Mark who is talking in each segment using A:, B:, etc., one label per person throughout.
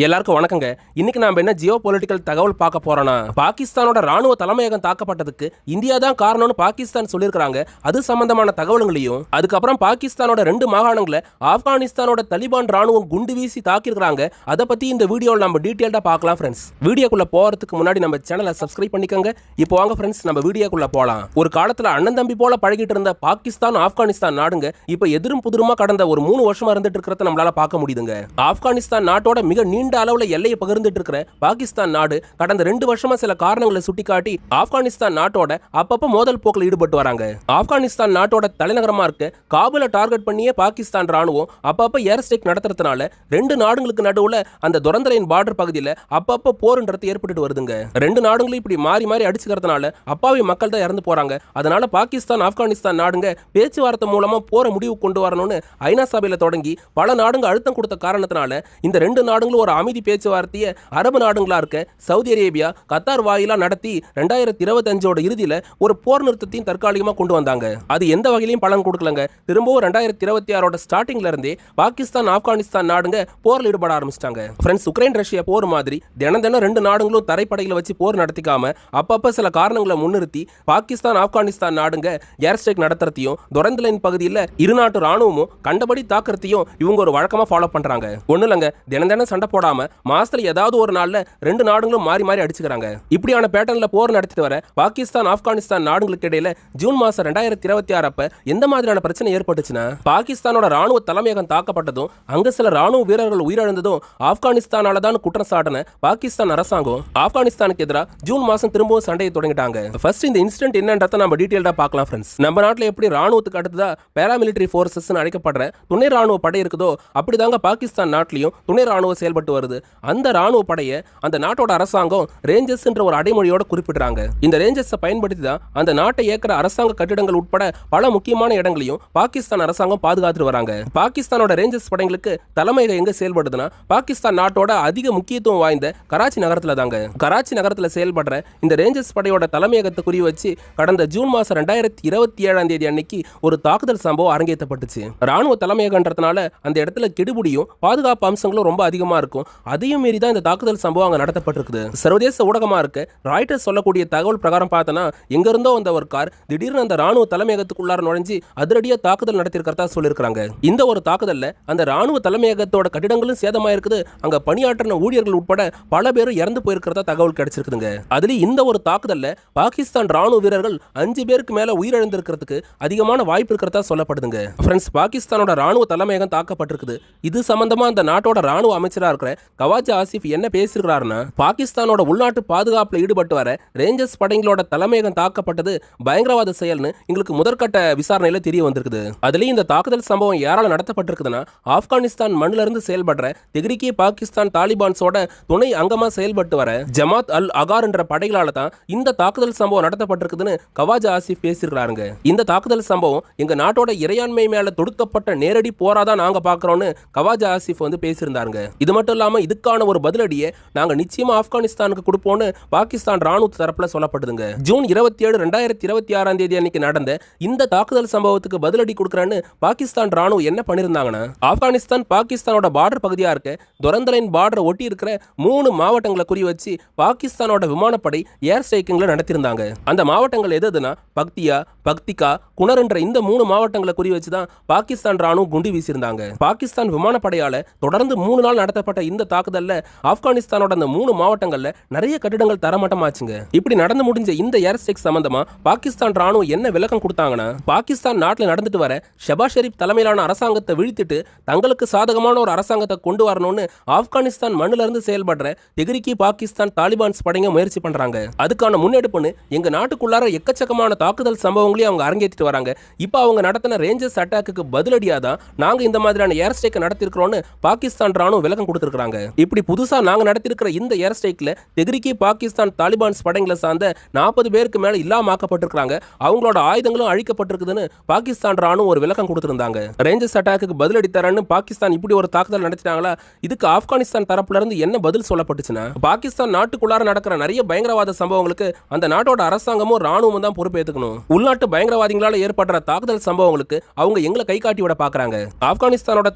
A: எல்லாருக்கும் வணக்கங்க. இன்னைக்கு நாம என்ன ஜியோ பொலிட்டிக்கல் தகவல் பார்க்க போறோம்னா, பாகிஸ்தானோட ராணுவ தலைமையகம் தாக்கப்பட்டதுக்கு இந்தியா தான் காரணம்னு பாகிஸ்தான் சொல்லியிருக்காங்க. அது சம்பந்தமான தகவல்களையும், அதுக்கப்புறம் பாகிஸ்தானோட 2 மாகாணங்களை ஆப்கானிஸ்தானோட தலிபான் ராணுவம் குண்டு வீசி தாக்கியிருக்காங்க. அதை பத்தி இந்த வீடியோவில் நம்ம டீட்டெயில்டா பார்க்கலாம் ஃப்ரெண்ட்ஸ். வீடியோக்குள்ள போறதுக்கு முன்னாடி நம்ம சேனலை சப்ஸ்கிரைப் பண்ணிக்கோங்க. இப்போ வாங்க ஃப்ரெண்ட்ஸ், நம்ம வீடியோக்குள்ள போலாம். ஒரு காலத்துல அண்ணன் தம்பி போல பழகிட்டு இருந்த பாகிஸ்தான் ஆப்கானிஸ்தான் நாடுங்க இப்ப எதிரும் புதிருமா கடந்த ஒரு 3 வருஷமா இருந்துட்டு இருக்கிறத நம்மளால பார்க்க முடியுதுங்க. ஆப்கானிஸ்தான் நாட்டோட மிக நீண்ட அளவுல எல்லையை பகிர்ந்துட்டு இருக்கிற பாகிஸ்தான் நாடு கடந்த 2 வருஷமா சில காரணங்களை சுட்டிக்காட்டி ஆப்கானிஸ்தான் நாட்டோட அப்பப்ப மோதல் போக்கில் ஈடுபட்டு வராங்க. ஆப்கானிஸ்தான் நாட்டோட தலைநகரமா இருக்க காபூலை டார்கெட் பண்ணியே பாகிஸ்தான் ராணுவம் அப்பப்ப ஏர் ஸ்ட்ரைக் நடத்துறதுனால 2 நாடுகளுக்கு நடுவுல அந்த துரந்தரையின் பார்டர் பகுதியில் அப்பப்ப போர்ன்றது ஏற்பட்டு வருதுங்க. 2 நாடுகளும் இப்படி மாறி மாறி அடிச்சுக்கிறதுனால அப்பாவி மக்கள் தான் இறந்து போறாங்க. அதனால பாகிஸ்தான் ஆப்கானிஸ்தான் நாடுங்க பேச்சுவார்த்தை மூலமா போற முடிவு கொண்டு வரணும்னு ஐநா சபையில தொடங்கி பல நாடுங்க அழுத்தம் கொடுத்த காரணத்தினால இந்த 2 நாடுகளும் ஒரு அமைதி பேச்சுவார்த்தையை அரபு நாடுகளா இருக்க சவுதி அரேபியா, கத்தார் வாயிலா நடத்தி 2025 இறுதியில ஒரு போர் நிறுத்தத்தையும் தற்காலிகமா கொண்டு வந்தாங்க. அது எந்த வகையிலையும் பலன் கொடுக்கலங்க. திரும்பவும் 2026 ஸ்டார்டிங்ல இருந்தே பாகிஸ்தான் ஆப்கானிஸ்தான் நாடுங்க போர்ல ஈடுபட ஆரம்பிச்சிட்டாங்க. ஃப்ரெண்ட்ஸ், உக்ரைன் ரஷ்யா போர் மாதிரி தினம் 2 நாடுகளும் தரைப்படைகளை வச்சு போர் நடத்திக்காம அப்பப்ப சில காரணங்களை முன்னிறுத்தி பாகிஸ்தான் ஆப்கானிஸ்தான் நாடுங்க ஏர் ஸ்ட்ரைக் நடத்துறதையும் துரந்தலைன் பகுதியில் இரு நாட்டு ராணுவமும் கண்டபடி தாக்குறதையும் இவங்க ஒரு வழக்கமா ஃபாலோ பண்றாங்க. ஒண்ணு இல்லங்க, தினம் சண்டை போடாம மாசத்துல ஏதாவது ஒரு நாள்ல 2 நாடுகளும் மாறி மாறி அடிச்சுக்கிறாங்க. இப்படியான பேட்டர்ன்ல போர் நடத்திட்டு வர பாகிஸ்தான் ஆப்கானிஸ்தான் நாடுகளுக்கு இடையில ஜூன் மாசம் 2026 அப்ப எந்த மாதிரியான பிரச்சனை ஏற்பட்டுச்சுன்னா, பாகிஸ்தானோட ராணுவ தலைமையகம் தாக்கப்பட்டதும் அங்க சில ராணுவ வீரர்கள் உயிரிழந்ததும் ஆப்கானிஸ்தானால தான் குற்றம் சாட்டின பாகிஸ்தான் அரசாங்கம் ஆப்கானிஸ்தானுக்கு எதிராக ஜூன் மாசம் திரும்பவும் சண்டையை தொடங்கிட்டாங்க. ஃபர்ஸ்ட் இந்த இன்சிடென்ட் என்னன்றத நம்ம டீடைல்டா பார்க்கலாம் ஃப்ரெண்ட்ஸ். நம்ம நாட்டில் எப்படி ராணுவத்துக்கு அடுத்ததா பாராமிலிட்டரி ஃபோர்சஸ் அழைக்கப்படுற துணை ராணுவ படை இருக்குதோ அப்படிதாங்க பாகிஸ்தான் நாட்டிலையும் துணை ராணுவம் செயல்பட்டு வருது. அந்த ராணுவ படையை அந்த நாட்டோட அரசாங்கம் ரேஞ்சர்ஸ் என்ற ஒரு அடைமொழியோட குறிப்பிடுறாங்க. இந்த ரேஞ்சர்ஸை பயன்படுத்தி தான் அந்த நாட்டை இயக்கிற அரசாங்க கட்டிடங்கள் உட்பட பல முக்கியமான இடங்களையும் பாகிஸ்தான் அரசாங்கம் பாதுகாத்துட்டு வராங்க. பாகிஸ்தானோட ரேஞ்சர்ஸ் படைகளுக்கு தலைமையகம் எங்க செயல்படுதுன்னா, பாகிஸ்தான் நாட்டோட அதிக முக்கியத்துவம் வாய்ந்த கராச்சி நகரத்துல தாங்க. கராச்சி நகரத்துல செயல்படுற இந்த ரேஞ்சர்ஸ் படையோட தலைமையகத்தை குறி வச்சு கடந்த ஜூன் மாசம் 2027 அன்னைக்கு ஒரு தாக்குதல் சம்பவம் அரங்கேற்றப்பட்டுச்சு. ராணுவ தலைமையகன்றதுனால அந்த இடத்துல கெடுபிடியும் பாதுகாப்பு அம்சங்களும் ரொம்ப அதிகமா இருக்கும். அதையும் மீறி தான் இந்த தாக்குதல் சம்பவம் அங்க நடத்தப்பட்டிருக்குது. சர்வதேச ஊடகமா இருக்க ராய்டர்ஸ் சொல்லக்கூடிய தகவல் பிரகாரம் பார்த்தனா, எங்க இருந்தோ வந்த ஒரு கார் திடீர்னு அந்த ராணுவ தலைமையகத்துக்குள்ளார நுழைஞ்சு அதிரடியா தாக்குதல் நடத்திருக்கிறதா சொல்லியிருக்காங்க. இந்த ஒரு தாக்குதல்ல அந்த ராணுவ தலைமையகத்தோட கட்டிடங்களும் சேதமாயிருக்குது. அங்க பணியாற்றின ஊழியர்கள் உட்பட பல பேரும் இறந்து போயிருக்கிறதா தகவல் கிடைச்சிருக்குதுங்க. அதுல இந்த ஒரு தாக்குதல்ல பாகிஸ்தான் ராணுவ வீரர்கள் 5 பேருக்கு மேல உயிரிழந்திருக்கிறதுக்கு அதிகமான வாய்ப்பு இருக்கிறதா சொல்லப்படுதுங்க. ஃப்ரெண்ட்ஸ், பாகிஸ்தானோட ராணுவ தலைமையகம் தாக்கப்பட்டிருக்குது. இது சம்பந்தமா அந்த நாட்டோட ராணுவ அமைச்சரா இருக்கிற கவாஜா ஆசிஃப் என்ன பேசியிருக்கிறாருன்னா, பாகிஸ்தானோட உள்நாட்டு பாதுகாப்புல ஈடுபட்டு வர ரேஞ்சர்ஸ் படைகளோட தலைமையகம் தாக்கப்பட்டது பயங்கரவாத செயல்னு எங்களுக்கு முதற்கட்ட விசாரணையில தெரிய வந்திருக்குது. அதுலயும் இந்த தாக்குதல் சம்பவம் யாரால நடத்தப்பட்டிருக்குதுன்னா, ஆப்கானிஸ்தான் மண்ணில இருந்து செயல்படுற தெஹ்ரீக் பாகிஸ்தான் தாலிபான்ஸோட துணை அங்கமா செயல்பட்டு வர ஜமாத் அல் அகார் என்ற படைகளால தான் இந்த தாக்குதல் சம்பவம் நடத்தப்பட்டிருக்குதுன்னு கவாஜா ஆசிஃப் பேசியிருக்கிறாருங்க. இந்த தாக்குதல் சம்பவம் எங்க நாட்டோட இறையாண்மை மேல தொடுக்கப்பட்ட நேரடி போராதான் நாங்க பாக்குறோம்னு கவாஜா ஆசிஃப் பேசியிருந்தாருங்க. இது மட்டும் இல்லாம இதுக்கான ஒரு பதிலடியை நாங்க நிச்சயமா ஆப்கானிஸ்தானுக்கு கொடுப்போம்னு பாகிஸ்தான் ராணுவ தரப்புல சொல்லப்படுதுங்க. ஜூன் 27, 2026 அன்னைக்கு நடந்த இந்த தாக்குதல் சம்பவத்துக்கு பதிலடி கொடுக்கறன்னு பாகிஸ்தான் ராணுவம் என்ன பண்ணிருந்தாங்கன்னா, ஆப்கானிஸ்தான் பாகிஸ்தானோட பார்டர் பகுதியா இருக்க துரந்தரைன் பார்டரை ஒட்டி இருக்கிற 3 மாவட்டங்களை குறி வச்சு பாகிஸ்தானோட விமானப்படை ஏர் ஸ்ட்ரைக்கிங்ல நடத்திருந்தாங்க. அந்த மாவட்டங்கள் எதுனா பக்தியா, பக்திகா, குனர் என்ற இந்த 3 மாவட்டங்களை குறி வச்சுதான் பாகிஸ்தான் ராணுவம் குண்டு வீசியிருந்தாங்க. பாகிஸ்தான் விமானப்படையால தொடர்ந்து 3 நாள் நடத்தப்பட்ட இந்த தாக்குதல்ல ஆப்கானிஸ்தானோட அந்த 3 மாவட்டங்கள்ல நிறைய கட்டிடங்கள் தரமட்டமாச்சுங்க. இப்படி நடந்து முடிஞ்ச இந்த ஏர் ஸ்ட்ரைக் சம்பந்தமா பாகிஸ்தான் ராணுவம் என்ன விளக்கம் கொடுத்தாங்கன்னா, பாகிஸ்தான் நாட்டில் நடந்துட்டு வர ஷபாஸ் ஷெரீப் தலைமையிலான அரசாங்கத்தை வீழ்த்திட்டு தங்களுக்கு சாதகமான ஒரு அரசாங்கத்தை கொண்டு வரணும்னு ஆப்கானிஸ்தான் மண்ணில இருந்து செயல்படுற தெஹ்ரீக் பாகிஸ்தான் தாலிபான்ஸ் படைங்க முயற்சி பண்றாங்க. அதுக்கான முன்னெடுப்புன்னு எங்க நாட்டுக்குள்ளார எக்கச்சக்கமான தாக்குதல் சம்பவங்களையும் அவங்க அரங்கேற்றிட்டு வராங்க. இப்போ அவங்க நடத்தின ரேஞ்சர்ஸ் அட்டாக்கு பதிலடியா தான் நாங்க இந்த மாதிரியான ஏர் ஸ்ட்ரைக் நடத்திருக்கிறோம்னு பாகிஸ்தான் ராணுவம் விளக்கம் கொடுத்திருக்காங்க. இப்படி புதுசா நாங்க நடத்திருக்கிற இந்த ஏர் ஸ்ட்ரைக்ல தெஹ்ரீக் பாகிஸ்தான் தாலிபான்ஸ் படைகளை சார்ந்த 40 பேருக்கு மேல இல்லாமக்கப்பட்டிருக்காங்க. அவங்களோட ஆயுதங்களும் அழிக்கப்பட்டிருக்குதுன்னு பாகிஸ்தான் ராணுவம் ஒரு விளக்கம் கொடுத்திருந்தாங்க. ரேஞ்சர்ஸ் அட்டாக்கு பதிலடி தரன்னு பாகிஸ்தான் இப்படி ஒரு தாக்குதல் நடத்திட்டாங்களா? இதுக்கு ஆப்கானிஸ்தான் தரப்புல இருந்து என்ன பதில் சொல்லப்பட்டுச்சுன்னா, பாகிஸ்தான் நாட்டுக்குள்ளார நடக்கிற நிறைய பயங்கரவாத சம்பவங்களுக்கு அந்த நாட்டோட அரசாங்கமும் ராணுவமும் தான் பொறுப்பேற்றுக்கணும். உள்நாட்டு பயங்கரவாதிகளால ஏற்படுற தாக்குதல் சம்பவங்களுக்கு அவங்க எங்களை கை காட்டி விட பாக்குறாங்க. ஆப்கானிஸ்தானோட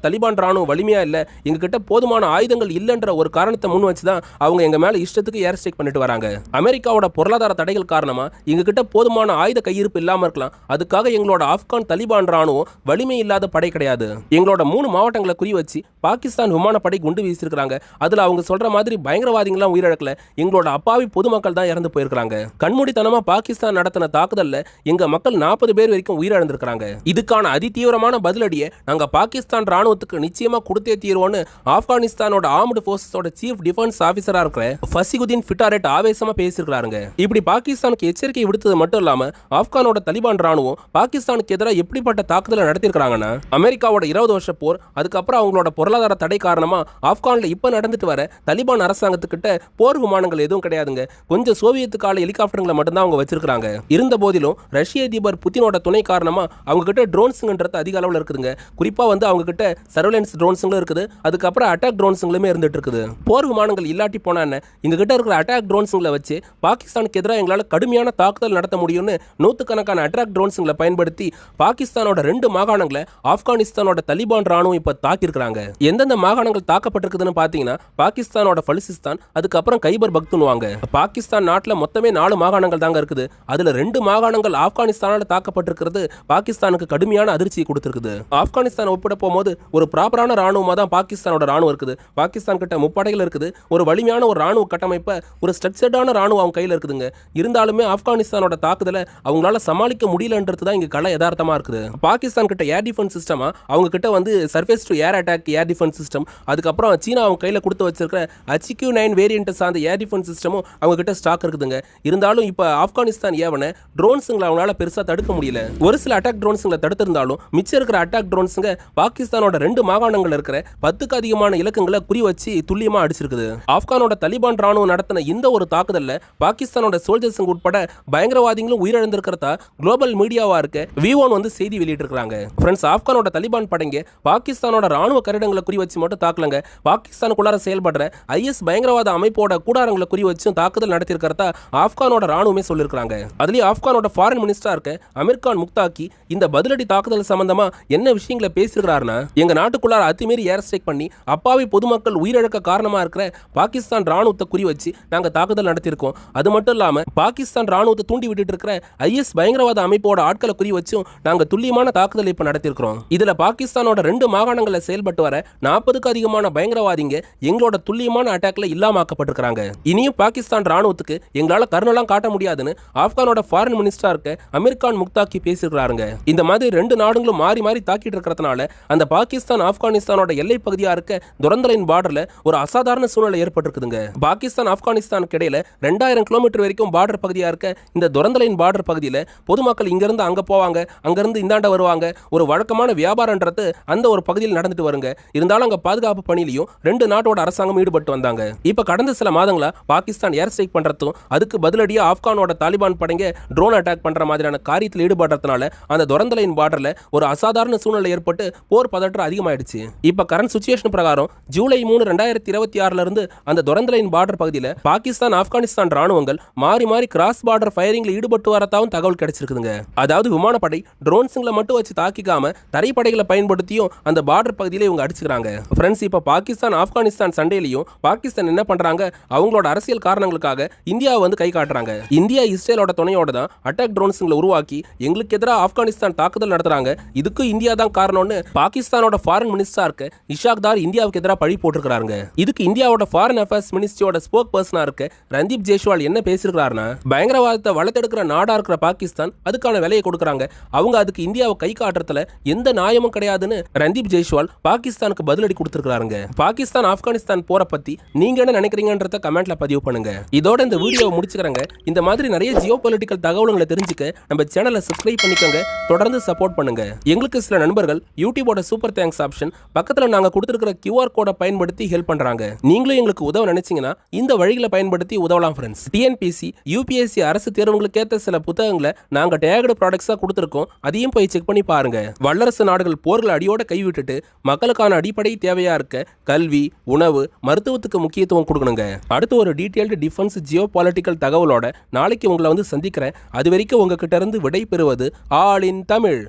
A: தலிபான் ராணுவம் வலிமையா இல்ல, எங்க கிட்ட போதுமான ஆயுத ஆயுதங்கள் இல்லைன்ற ஒரு காரணத்தை முன் வச்சுதான் அவங்க எங்க மேல இஷ்டத்துக்கு ஏர் ஸ்ட்ரைக் பண்ணிட்டு வராங்க. அமெரிக்காவோட பொருளாதார தடைகள் காரணமா எங்க கிட்ட போதுமான ஆயுத கையிருப்பு இல்லாம இருக்கலாம். அதுக்காக எங்களோட ஆப்கான் தலிபான் ராணுவம் வலிமை இல்லாத படை கிடையாது. எங்களோட 3 மாவட்டங்களை குறி வச்சு பாகிஸ்தான் விமானப்படை குண்டு வீசிருக்காங்க. அதுல அவங்க சொல்ற மாதிரி பயங்கரவாதிகள்லாம் உயிரிழக்கல, எங்களோட அப்பாவி பொதுமக்கள் தான் இறந்து போயிருக்காங்க. கண்மூடித்தனமா பாகிஸ்தான் நடத்தின தாக்குதல்ல எங்க மக்கள் 40 பேர் வரைக்கும் உயிரிழந்திருக்காங்க. இதுக்கான அதிதீவிரமான பதிலடியை நாங்க பாகிஸ்தான் ராணுவத்துக்கு நிச்சயமா கொடுத்தே தீர்வோம்னு ஆப்கானிஸ்தானோட ஆர்ம்டு போர்சஸோட சீஃப் டிஃபென்ஸ் ஆபீசரா இருக்கிற ஃபசிகுதீன் ஃபிட்டாரெட் ஆவேசமா பேசியிருக்காங்க. இப்படி பாகிஸ்தானுக்கு எச்சரிக்கை விடுத்தது மட்டும் இல்லாம ஆப்கானோட தலிபான் ராணுவம் பாகிஸ்தானுக்கு எதிராக எப்படிப்பட்ட தாக்குதலை நடத்திருக்காங்கன்னா, அமெரிக்காவோட 20 வருஷ போர், அதுக்கப்புறம் அவங்களோட பொருளாதார தடை காரணமா ஆப்கான்ல இப்ப நடந்துட்டு வர தலிபான் அரசாங்கத்துக்கிட்ட போர் விமானங்கள் எதுவும் கிடையாதுங்க. கொஞ்சம் சோவியத் கால ஹெலிகாப்டர்களை மட்டும்தான் அவங்க வச்சிருக்காங்க. இருந்த போதிலும் ரஷ்ய அதிபர் புதினோட துணை காரணமா அவங்க கிட்ட ட்ரோன்ஸ்ங்கிறது அதிக அளவில் இருக்குதுங்க. குறிப்பா அவங்க கிட்ட சர்வேலன்ஸ் ட்ரோன்ஸ்களும் இருக்குது, அதுக்கப்புறம் அட்டாக் ட்ரோன்ஸ்களுமே இருந்துட்டு இருக்குது. போர் விமானங்கள் இல்லாட்டி போனா என்ன, எங்க கிட்ட இருக்கிற அட்டாக் ட்ரோன்ஸ்களை வச்சு பாகிஸ்தானுக்கு எதிராக எங்களால் கடுமையான தாக்குதல் நடத்த முடியும்னு நூற்றுக்கணக்கான அட்டாக் ட்ரோன்ஸ்களை பயன்படுத்தி பாகிஸ்தானோட 2 மாகாணங்களை ஆப்கானிஸ்தானோட தலிபான் ராணுவம் இப்ப தாக்கியிருக்காங்க. எந்தெந்த மாகாணங்கள் தாக்கப்பட்டிருக்குதுன்னு பாத்தீங்கன்னா, பாகிஸ்தானோட பலுசிஸ்தான், அதுக்கப்புறம் கைபர் பக்துன்வாங்க. பாகிஸ்தான் நாட்டில் மொத்தமே 4 மாகாணங்கள் தாங்க இருக்குது. அதுல 2 மாகாணங்கள் ஆப்கானிஸ்தானால தாக்கப்பட்டிருக்கிறது பாகிஸ்தானுக்கு கடுமையான அதிர்ச்சியை கொடுத்திருக்குது. ஆப்கானிஸ்தான் ஒப்பிட போகும்போது ஒரு ப்ராப்பரான ராணுவமா தான் பாகிஸ்தானோட ராணுவம் இருக்குது. பாகிஸ்தான் கிட்ட முப்படைகள் இருக்குது, ஒரு வலிமையான ஒரு ராணுவ கட்டமைப்பை, ஒரு ஸ்ட்ரக்சர்டான ராணுவம் அவங்க கையில் இருக்குதுங்க. இருந்தாலுமே ஆப்கானிஸ்தானோட தாக்குதலை அவங்களால சமாளிக்க முடியலன்றது தான் இங்க கலை யதார்த்தமா இருக்குது. பாகிஸ்தான் கிட்ட ஏர் டிஃபென்ஸ் சிஸ்டமா அவங்க கிட்ட surface to air attack air defence system, அதுக்கப்புறம் சீனா அவங்க கையில் கொடுத்து வச்சிருக்கிற HQ-9 வேரியன்ட் சார்ந்த ஏர் டிஃபென்ஸ் சிஸ்டமும் அவங்க கிட்ட ஸ்டாக் இருக்குதுங்க. இருந்தாலும் இப்ப ஆப்கானிஸ்தான் ஏவன ட்ரோன்ஸுங்களை அவங்களால பெருசா தடுக்க முடியல. ஒரு சில அட்டாக் ட்ரோன்ஸுங்களை தடுத்திருந்தாலும் மிச்சம் இருக்கிற அட்டாக் ட்ரோன்ஸுங்க பாகிஸ்தானோட 2 மாகாணங்கள் இருக்கிற 10க்கு அதிகமான இலக்குகளை குறி வச்சு துல்லியமா அடிச்சிருக்குது. ஆப்கானோட தலிபான் ராணுவம் நடத்தின இந்த ஒரு தாக்குதல்ல பாகிஸ்தானோட சோல்ஜர்ஸ் உட்பட பயங்கரவாதிகளும் உயிரிழந்திருக்கிறதா குளோபல் மீடியாவா இருக்க V1 செய்தி வெளியிட்டிருக்காங்க. ஃப்ரெண்ட்ஸ், ஆப்கானோட தலிபான் படைங்க பாகிஸ்தானோட ராணுவ கட்டிடங்களை குறி வச்சு மட்டும் தாக்கலங்க, பாகிஸ்தானுக்குள்ளார செயல்படுற IS பயங்கரவாத அமைப்போட கூடாரங்களை குறி வச்சு தாக்குதல் நடத்தியிருக்கிறதா ஆப்கானோட ராணுவமே சொல்லியிருக்காங்க. அதுலயும் ஆப்கானோட ஃபாரின் மினிஸ்டரா இருக்க அமீர் கான் முக்தாக்கி இந்த பதிலடி தாக்குதல் சம்பந்தமா என்ன விஷயங்களை பேசியிருக்கிறாருன்னா, எங்க நாட்டுக்குள்ளார அத்துமீறி ஏர் ஸ்ட்ரைக் பண்ணி அப்பாவி பொதுமக்கள் உயிரிழக்க காரணமா இருக்கிற பாகிஸ்தான் ராணுவத்தை குறி வச்சு நாங்க தாக்குதல் நடத்தியிருக்கோம். அது மட்டும் இல்லாம பாகிஸ்தான் ராணுவத்தை தூண்டி விட்டுட்டு இருக்கிற IS பயங்கரவாத அமைப்போட ஆட்களை குறி வச்சும் நாங்க துல்லியமான தாக்குதல் இப்ப நடத்திருக்கிறோம். இதுல பாகிஸ்தானோட 2 மாகாணங்களை செயல்பட்டு வர 40க்கு அதிகமான பயங்கரவாதிங்க எங்களோட துல்லியமான அட்டாக்ல இல்லாமக்கப்பட்டிருக்காங்க. இனியும் பாகிஸ்தான் ராணுவத்துக்கு எங்களால கருணெல்லாம் காட்ட முடியாதுன்னு ஆப்கானோட ஃபாரின் மினிஸ்டரா இருக்க அமீர் கான் முக்தாக்கி பேசியிருக்காருங்க. இந்த மாதிரி 2 நாடுகளும் மாறி மாறி தாக்கிட்டு இருக்கிறதுனால அந்த பாகிஸ்தான் ஆப்கானிஸ்தானோட எல்லை பகுதியா இருக்க துரந்தலைன் பார்டர்ல ஒரு அசாதாரண சூழ்நிலை ஏற்பட்டிருக்குதுங்க. பாகிஸ்தான் ஆப்கானிஸ்தானுக்கு இடையில 2000 கிலோமீட்டர் வரைக்கும் பார்டர் பகுதியா இருக்க இந்த துரந்தலைன் பார்டர் பகுதியில பொதுமக்கள் இங்கிருந்து அங்க போவாங்க, அங்கிருந்து இந்தாண்ட வருவாங்க. ஒரு வழக்கமான வியாபாரம்ன்றது அந்த ஒரு பகுதியில் நடந்துட்டு வருங்க. இருந்தாலும் அங்க பாதுகாப்பு பணியிலையும் 2 நாட்டோட அரசாங்கம் ஈடுபட்டு வந்தாங்க. இப்ப கடந்த சில மாதங்களா பாகிஸ்தான் ஏர் ஸ்ட்ரைக் பண்றதும் அதுக்கு பதிலடியா ஆப்கானோட தாலிபான் படைங்க ட்ரோன் அட்டாக் பண்ற மாதிரியான காரியத்தில் ஈடுபடுறதுனால அந்த துரந்தலைன் பார்டர்ல ஒரு அசாதாரண சூழ்நிலை ஏற்பட்டு போர் பதற்றம் அதிகமாயிடுச்சு. இப்ப கரண்ட் சிச்சுவேஷன் பிரகாரம் ஜூலை 3, 2026 இருந்து அந்த துரந்தலைன் பார்டர் பகுதியில் பாகிஸ்தான் ஆப்கானிஸ்தான் ராணுவங்கள் மாறி மாறி கிராஸ் பார்டர் ஃபயரிங்ல ஈடுபட்டு வரதாவும் தகவல் கிடைச்சிருக்குதுங்க. அதாவது விமானப்படை ட்ரோன்ஸ்களை மட்டும் வச்சு தாக்கிக்காம தரைப்படைகளை பயன்படுத்தியும் அந்த பார்டர் பகுதியில இவங்க அடிச்சுக்கிறாங்க. ஃப்ரெண்ட்ஸ், இப்ப பாகிஸ்தான் ஆப்கானிஸ்தான் சண்டையிலையும் பாகிஸ்தான் என்ன பண்றாங்க, அவங்களோட அரசியல் காரணங்களுக்காக இந்தியாவை கை காட்டுறாங்க. இந்தியா இஸ்ரேலோட துணையோட தான் அட்டாக் ட்ரோன்ஸ்களை உருவாக்கி எங்களுக்கு எதிராக ஆப்கானிஸ்தான் தாக்குதல் நடத்துறாங்க, இதுக்கு இந்தியா தான் காரணம்னு பாகிஸ்தானோட ஃபாரின் மினிஸ்டரா இருக்க இஷாக் தார் இந்தியாவுக்கு எதிராக பழி போட்டிருக்காங்க. இதுக்கு இந்தியாவோட ஃபாரின் அஃபேர்ஸ் மினிஸ்ட்ரியோட ஸ்போக் பர்சனா இருக்க ரந்தீப் ஜெய்ஸ்வால் என்ன பேசியிருக்காருன்னா, பயங்கரவாதத்தை வளர்த்தெடுக்கிற நாடா இருக்கிற பாகிஸ்தான் அதுக்கான விலையை கொடுக்குறாங்க, அவங்க அதுக்கு இந்தியாவை கை காட்டுறதுல எந்த நியாயமும் கிடையாதுன்னு ரந்தீப் ஜெய்ஸ்வால் பாகிஸ்தானுக்கு பதிலடி கொடுத்திருக்காங்க. பாகிஸ்தான் ஆப்கானிஸ்தான் போற பத்தி நீங்க என்ன நினைக்கிறீங்கன்றத கமெண்ட்ல பதிவு பண்ணுங்க. இதோட இந்த வீடியோவை முடிச்சுக்கிறேங்க. இந்த மாதிரி நிறைய ஜியோ பொலிட்டிக்கல் தகவல்களை தெரிஞ்சுக்க நம்ம சேனலை சப்ஸ்கிரைப் பண்ணிக்கோங்க, தொடர்ந்து சப்போர்ட் பண்ணுங்க. எங்களுக்கு சில நண்பர்கள் யூடியூபோட சூப்பர் தேங்க்ஸ் ஆப்ஷன் பக்கத்துல நாங்க கொடுத்திருக்கிற QR கோடை பயன்படுத்தி ஹெல்ப் பண்றாங்க. நீங்களும் எங்களுக்கு உதவ நினைச்சீங்கன்னா இந்த வழிகளை பயன்படுத்தி உதவலாம். ஃப்ரெண்ட்ஸ், TNPC UPSC அரசு தேர்வுகளுக்கு ஏற்ற சில புத்தகங்களை நாங்க டேக்டு ப்ராடக்ட்ஸா கொடுத்திருக்கோம், அதையும் போய் செக் பண்ணி பாருங்க. வல்லரசு நாடுகள் போர்களை அடியோட கைவிட்டுட்டு மக்களுக்கான அடிப்படை தேவையா இருக்க கல்வி, உணவு, மருத்துவத்துக்கு முக்கியத்துவம் கொடுக்கணுங்க. அடுத்து ஒரு டீடைல்டு டிஃபென்ஸ் ஜியோ பொலிட்டிக்கல் தகவலோட நாளைக்கு உங்களை சந்திக்கிறேன். அது வரைக்கும் உங்ககிட்ட இருந்து விடை பெறுவது ஆல் இன் தமிழ்.